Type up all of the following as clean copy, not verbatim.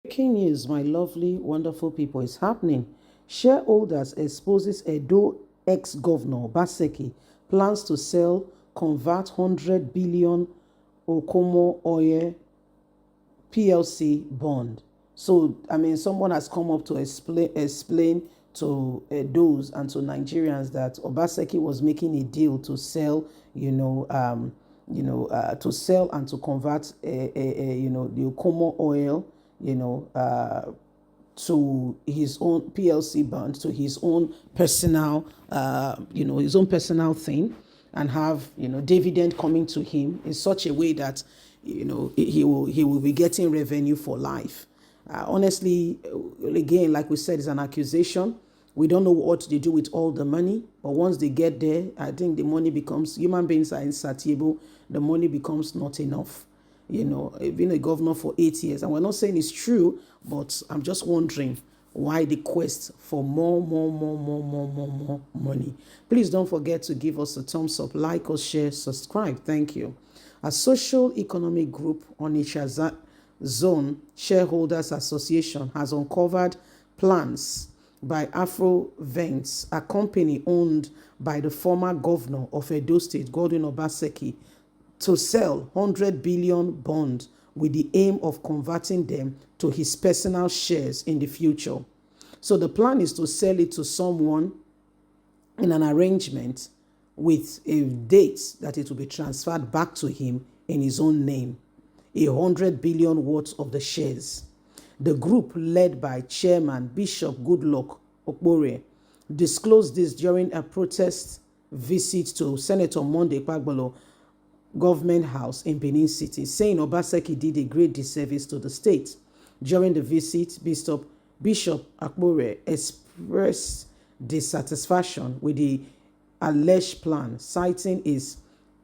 Breaking news, my lovely, wonderful people, is happening. Shareholders exposes Edo ex-governor Obaseki plans to sell, convert 100 billion Okomu oil PLC bond. So, someone has come up to explain to Edo'S and to Nigerians that Obaseki was making a deal to sell, to sell and to convert, the Okomu oil, to his own PLC bond, to his own personal, his own personal thing, and have, dividend coming to him in such a way that, he will be getting revenue for life. Honestly, again, like we said, it's an accusation. We don't know what they do with all the money, but once they get there, I think the money becomes, human beings are insatiable, the money becomes not enough. Been a governor for 8 years, and we're not saying it's true, but I'm just wondering why the quest for more money. Please don't forget to give us a thumbs up, like us, share, subscribe. Thank you. A social economic group on Onitsha Zone Shareholders Association has uncovered plans by Afrovents, a company owned by the former governor of Edo State, Godwin Obaseki, to sell 100 billion bonds with the aim of converting them to his personal shares in the future. So the plan is to sell it to someone in an arrangement with a date that it will be transferred back to him in his own name, 100 billion worth of the shares. The group, led by Chairman Bishop Goodluck Okpebholo, disclosed this during a protest visit to Senator Monday Okpebholo Government House in Benin City, saying Obaseki did a great disservice to the state. During the visit, Bishop Okpebholo expressed dissatisfaction with the alleged plan, citing its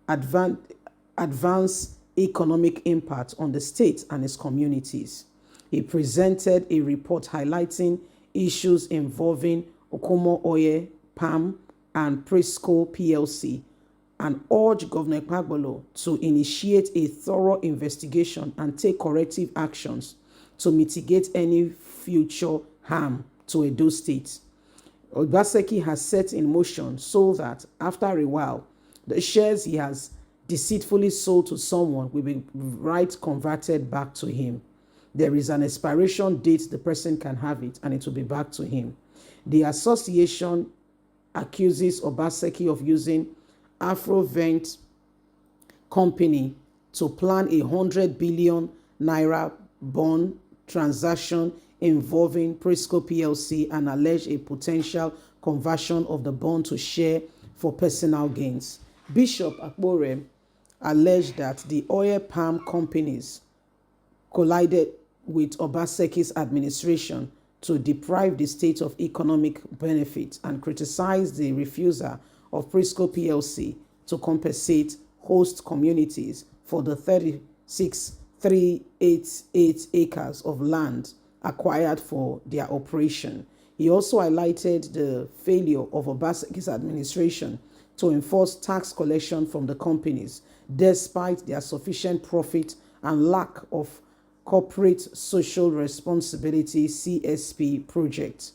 advanced economic impact on the state and its communities. He presented a report highlighting issues involving Okomu oil, palm, and Presco PLC, and urged Governor Okpebholo to initiate a thorough investigation and take corrective actions to mitigate any future harm to Edo State. Obaseki has set in motion so that after a while, the shares he has deceitfully sold to someone will be converted back to him. There is an expiration date the person can have it, and it will be back to him. The association accuses Obaseki of using Afrovent company to plan 100 billion naira bond transaction involving Presco PLC and allege a potential conversion of the bond to share for personal gains. Bishop Okpebholo alleged that the oil palm companies collided with Obaseki's administration to deprive the state of economic benefits and criticized the refusal of Presco PLC to compensate host communities for the 36,388 acres of land acquired for their operation. He also highlighted the failure of Obaseki's administration to enforce tax collection from the companies, despite their sufficient profit and lack of corporate social responsibility CSP project.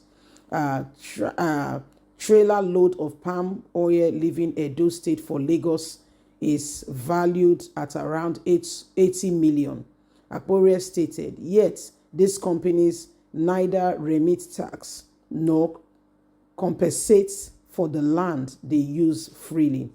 Trailer load of palm oil leaving Edo State for Lagos is valued at around 80 million. Okpebholo stated, yet these companies neither remit tax nor compensate for the land they use freely.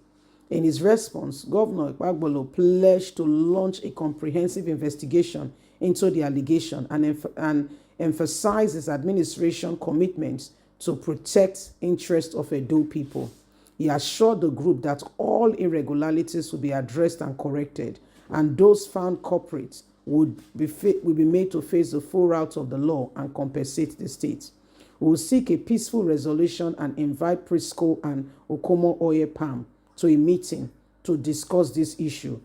In his response, Governor Okpebholo pledged to launch a comprehensive investigation into the allegation and emphasized his administration commitment to protect interests of Edo people. He assured the group that all irregularities will be addressed and corrected, and those found culprits will be made to face the full route of the law and compensate the state. We will seek a peaceful resolution and invite Presco and Okomu oil palm to a meeting to discuss this issue,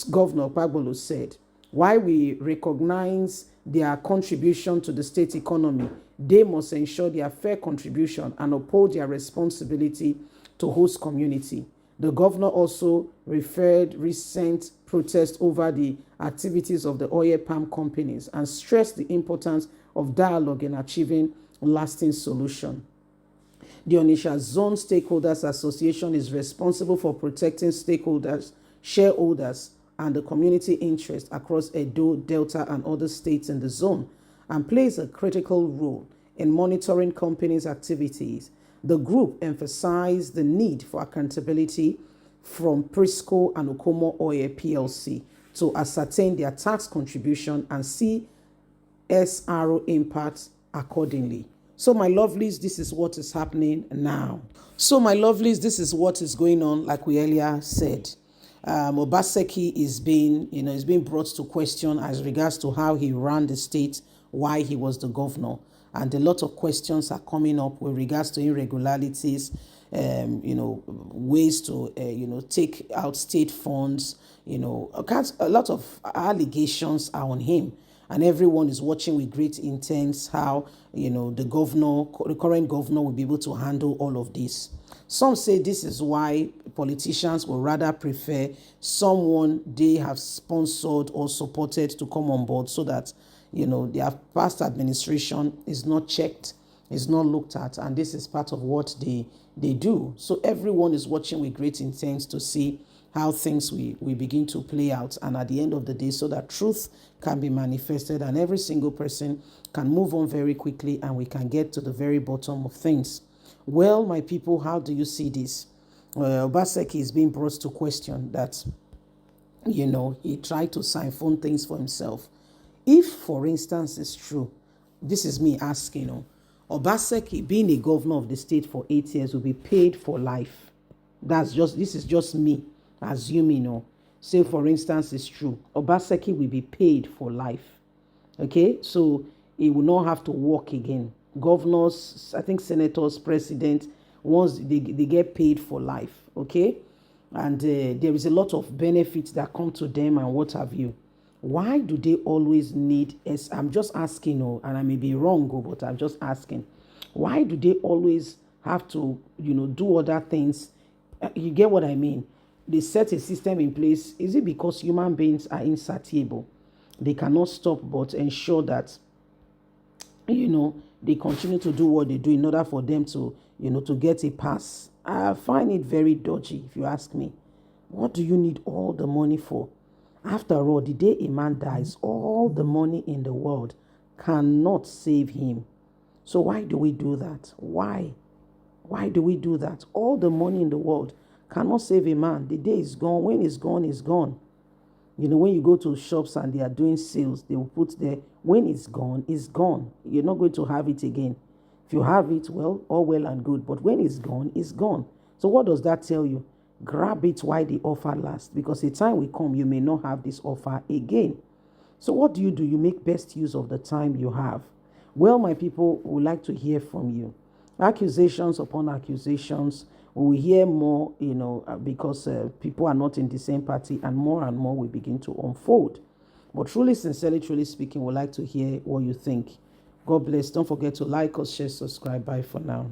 Governor Okpebholo said. While we recognize their contribution to the state economy, they must ensure their fair contribution and uphold their responsibility to host community. The governor also referred recent protests over the activities of the oil palm companies and stressed the importance of dialogue in achieving lasting solution. The Onitsha Zone Stakeholders Association is responsible for protecting stakeholders, shareholders, and the community interest across Edo, Delta, and other states in the zone, and plays a critical role in monitoring companies' activities. The group emphasized the need for accountability from Presco and Okomu Oil PLC to ascertain their tax contribution and see SRO impact accordingly. So my lovelies, this is what is happening now. So my lovelies, this is what is going on, like we earlier said. Obaseki is being brought to question as regards to how he ran the state, why he was the governor. And a lot of questions are coming up with regards to irregularities, ways to, take out state funds, a lot of allegations are on him. And everyone is watching with great intent how, the current governor will be able to handle all of this. Some say this is why politicians would rather prefer someone they have sponsored or supported to come on board so that, their past administration is not checked, is not looked at, and this is part of what they do. So everyone is watching with great intent to see how things we begin to play out, and at the end of the day, so that truth can be manifested and every single person can move on very quickly and we can get to the very bottom of things. Well, my people, how do you see this? Obaseki is being brought to question that, he tried to siphon things for himself. If, for instance, it's true, this is me asking, Obaseki, being a governor of the state for 8 years, will be paid for life. This is just me assuming, say, for instance, it's true. Obaseki will be paid for life. Okay, so he will not have to work again. Governors, I think senators, president, once they get paid for life. Okay, and there is a lot of benefits that come to them and what have you. Why do they always need, I'm just asking, and I may be wrong, but I'm just asking, why do they always have to, do other things? You get what I mean? They set a system in place. Is it because human beings are insatiable? They cannot stop but ensure that, they continue to do what they do in order for them to, to get a pass. I find it very dodgy, if you ask me. What do you need all the money for? After all, the day a man dies, all the money in the world cannot save him. So why do we do that? Why? Why do we do that? All the money in the world cannot save a man. The day is gone. When it's gone, it's gone. When you go to shops and they are doing sales, they will put there, when it's gone, it's gone. You're not going to have it again. If you have it, well, all well and good. But when it's gone, it's gone. So what does that tell you? Grab it while the offer lasts, because a time will come you may not have this offer again. So what do? You make best use of the time you have. Well, my people, would like to hear from you. Accusations upon accusations. We will hear more, because people are not in the same party, and more will begin to unfold. But truly, sincerely, truly speaking, we'd like to hear what you think. God bless. Don't forget to like us, share, subscribe. Bye for now.